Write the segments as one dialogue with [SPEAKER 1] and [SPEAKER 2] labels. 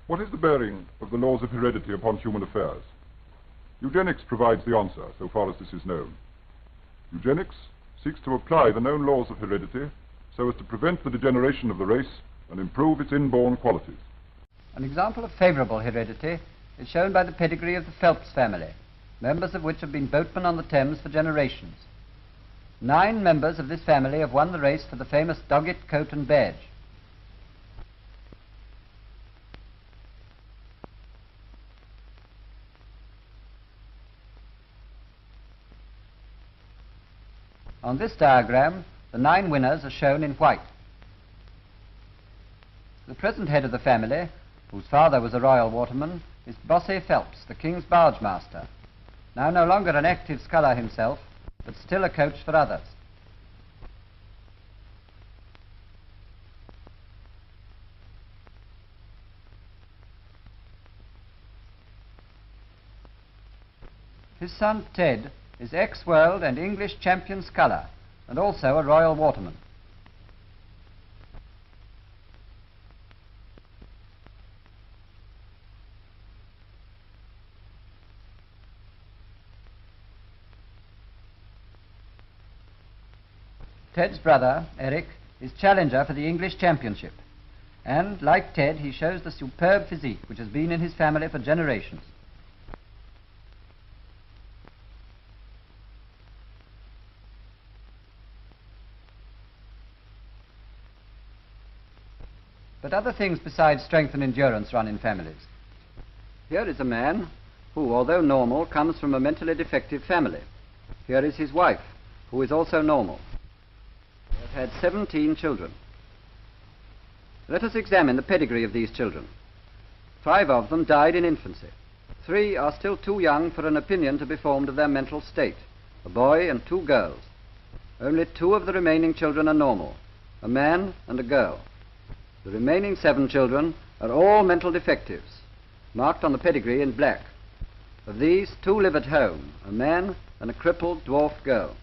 [SPEAKER 1] What is the bearing of the laws of heredity upon human affairs? Eugenics provides the answer, so far as this is known. Eugenics seeks to apply the known laws of heredity so as to prevent the degeneration of the race and improve its inborn qualities.
[SPEAKER 2] An example of favourable heredity is shown by the pedigree of the Phelps family, members of which have been boatmen on the Thames for generations. 9 members of this family have won the race for the famous Doggett coat and badge. On this diagram, the 9 winners are shown in white. The present head of the family, whose father was a royal waterman, is Bosse Phelps, the King's barge master, now no longer an active sculler himself, but still a coach for others. His son Ted is ex-world and English champion sculler, and also a royal waterman. Ted's brother, Eric, is challenger for the English championship, and, like Ted, he shows the superb physique which has been in his family for generations. But other things besides strength and endurance run in families. Here is a man who, although normal, comes from a mentally defective family. Here is his wife, who is also normal. They have had 17 children. Let us examine the pedigree of these children. 5 of them died in infancy. 3 are still too young for an opinion to be formed of their mental state, a boy and 2 girls. Only 2 of the remaining children are normal, a man and a girl. The remaining 7 children are all mental defectives, marked on the pedigree in black. Of these, 2 live at home, a man and a crippled dwarf girl.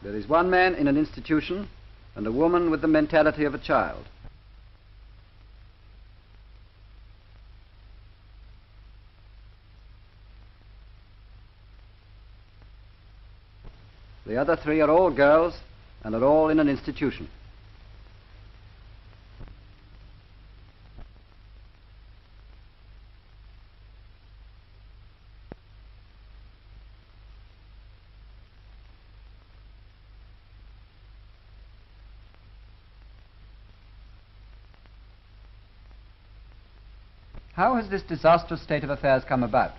[SPEAKER 2] There is 1 man in an institution and a woman with the mentality of a child. The other 3 are all girls and are all in an institution. How has this disastrous state of affairs come about?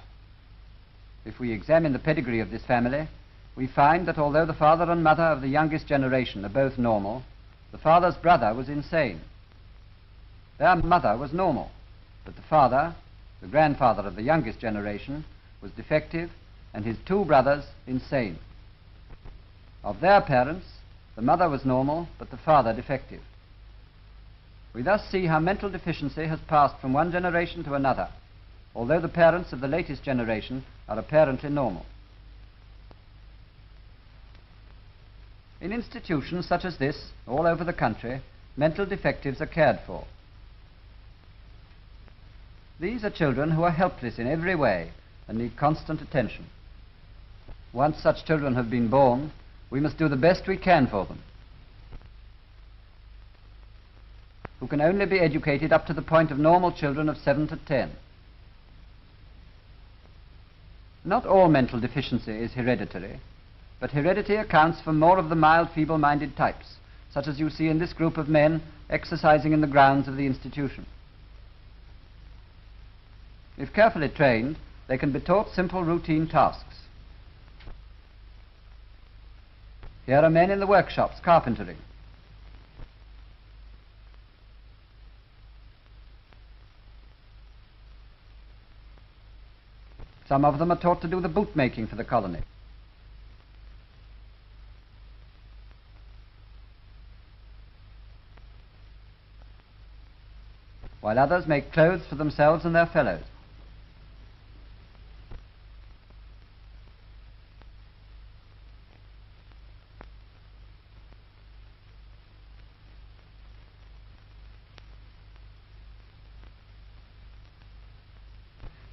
[SPEAKER 2] If we examine the pedigree of this family, we find that although the father and mother of the youngest generation are both normal, the father's brother was insane. Their mother was normal, but the father, the grandfather of the youngest generation, was defective, and his 2 brothers insane. Of their parents, the mother was normal, but the father defective. We thus see how mental deficiency has passed from one generation to another, although the parents of the latest generation are apparently normal. In institutions such as this, all over the country, mental defectives are cared for. These are children who are helpless in every way and need constant attention. Once such children have been born, we must do the best we can for them, who can only be educated up to the point of normal children of 7 to 10. Not all mental deficiency is hereditary, but heredity accounts for more of the mild feeble-minded types, such as you see in this group of men exercising in the grounds of the institution. If carefully trained, they can be taught simple routine tasks. Here are men in the workshops carpentering. Some of them are taught to do the boot making for the colony. While others make clothes for themselves and their fellows.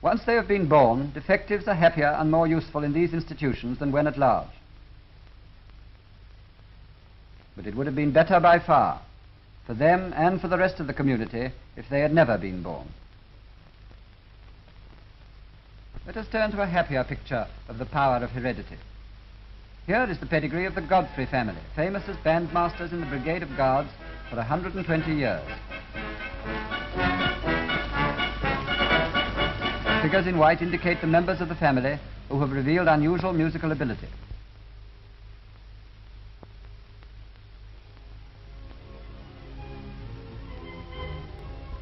[SPEAKER 2] Once they have been born, defectives are happier and more useful in these institutions than when at large. But it would have been better by far, for them and for the rest of the community, if they had never been born. Let us turn to a happier picture of the power of heredity. Here is the pedigree of the Godfrey family, famous as bandmasters in the Brigade of Guards for 120 years. Figures in white indicate the members of the family who have revealed unusual musical ability.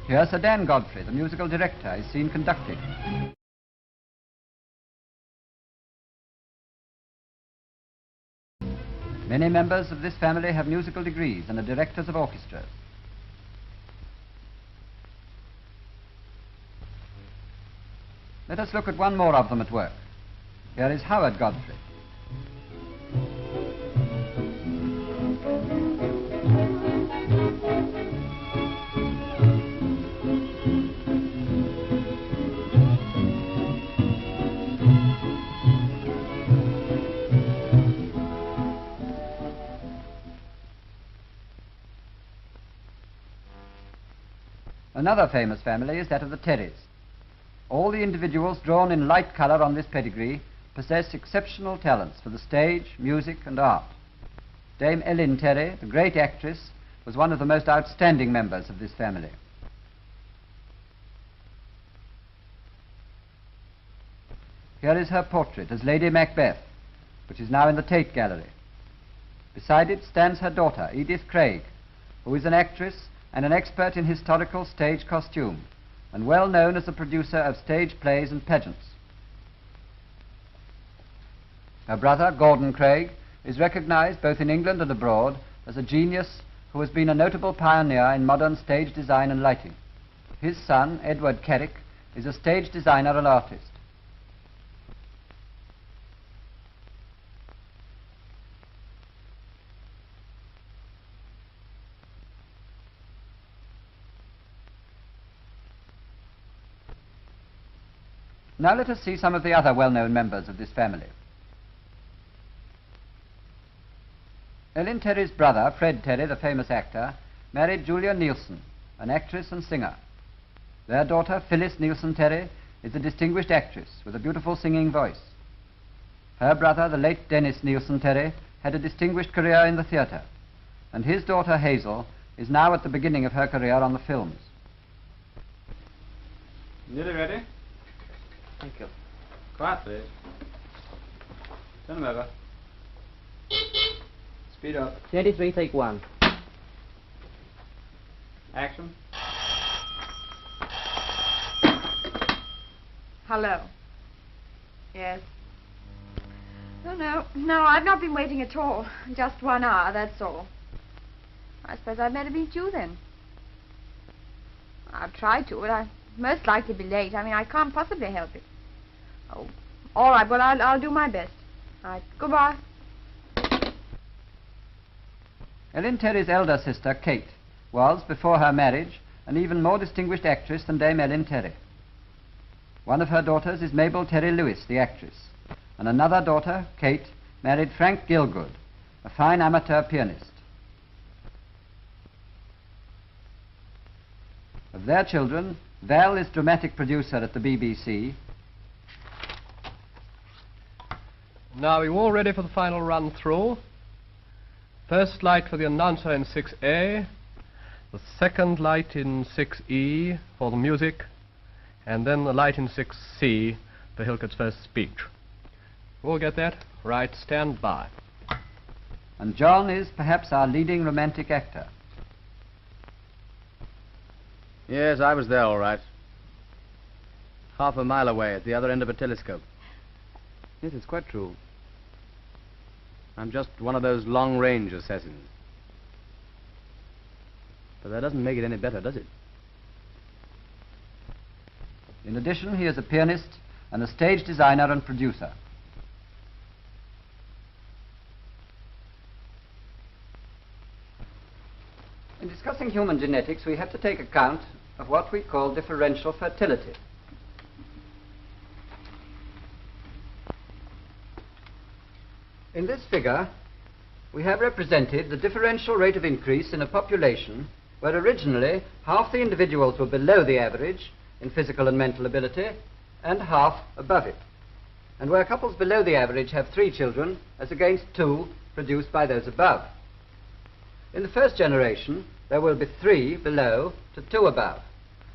[SPEAKER 2] Here Sir Dan Godfrey, the musical director, is seen conducting. Many members of this family have musical degrees and are directors of orchestras. Let us look at one more of them at work. Here is Howard Godfrey. Another famous family is that of the Terrys. All the individuals drawn in light colour on this pedigree possess exceptional talents for the stage, music and art. Dame Ellen Terry, the great actress, was one of the most outstanding members of this family. Here is her portrait as Lady Macbeth, which is now in the Tate Gallery. Beside it stands her daughter, Edith Craig, who is an actress and an expert in historical stage costume, and well known as a producer of stage plays and pageants. Her brother, Gordon Craig, is recognized both in England and abroad as a genius who has been a notable pioneer in modern stage design and lighting. His son, Edward Carrick, is a stage designer and artist. Now let us see some of the other well-known members of this family. Ellen Terry's brother, Fred Terry, the famous actor, married Julian Nielsen, an actress and singer. Their daughter, Phyllis Nielsen Terry, is a distinguished actress with a beautiful singing voice. Her brother, the late Dennis Nielsen Terry, had a distinguished career in the theatre, and his daughter, Hazel, is now at the beginning of her career on the films.
[SPEAKER 3] Nearly ready?
[SPEAKER 2] Thank you.
[SPEAKER 3] Quiet, please. Turn them over. Speed up.
[SPEAKER 4] 23, take 1.
[SPEAKER 3] Action.
[SPEAKER 5] Hello. Yes. Oh, no, I've not been waiting at all. Just 1 hour, that's all. I suppose I'd better meet you then. I'll try to, but I'll most likely be late. I mean, I can't possibly help it. Oh, all right, well, I'll do my best. All right, goodbye.
[SPEAKER 2] Ellen Terry's elder sister, Kate, was, before her marriage, an even more distinguished actress than Dame Ellen Terry. One of her daughters is Mabel Terry Lewis, the actress, and another daughter, Kate, married Frank Gilgood, a fine amateur pianist. Of their children, Val is dramatic producer at the BBC.
[SPEAKER 6] Now we're all ready for the final run through. First light for the announcer in 6A, the second light in 6E for the music, and then the light in 6C for Hilkert's first speech. We'll get that? Right, stand by.
[SPEAKER 2] And John is perhaps our leading romantic actor.
[SPEAKER 7] Yes, I was there, all right. Half a mile away at the other end of a telescope. Yes, it's quite true. I'm just one of those long-range assassins. But that doesn't make it any better, does it?
[SPEAKER 2] In addition, he is a pianist and a stage designer and producer. In discussing human genetics, we have to take account of what we call differential fertility. In this figure, we have represented the differential rate of increase in a population where originally half the individuals were below the average in physical and mental ability and half above it, and where couples below the average have 3 children as against 2 produced by those above. In the first generation, there will be 3 below to 2 above.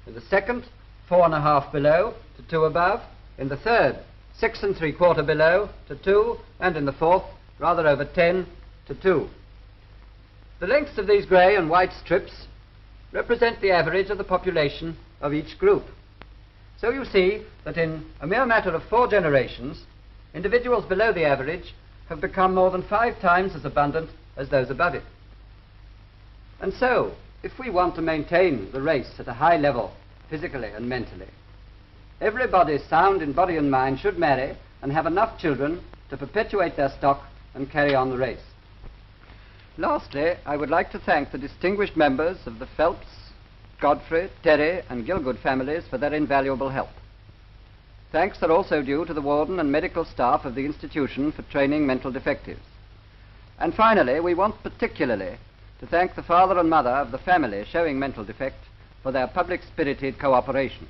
[SPEAKER 2] In the second, 4.5 below to 2 above. In the third, 6 3/4 below to 2, and in the fourth, rather over 10 to 2. The lengths of these grey and white strips represent the average of the population of each group. So you see that in a mere matter of 4 generations, individuals below the average have become more than 5 times as abundant as those above it. And so, if we want to maintain the race at a high level, physically and mentally, everybody sound in body and mind should marry and have enough children to perpetuate their stock and carry on the race. Lastly, I would like to thank the distinguished members of the Phelps, Godfrey, Terry and Gilgood families for their invaluable help. Thanks are also due to the warden and medical staff of the institution for training mental defectives. And finally, we want particularly to thank the father and mother of the family showing mental defect for their public-spirited cooperation.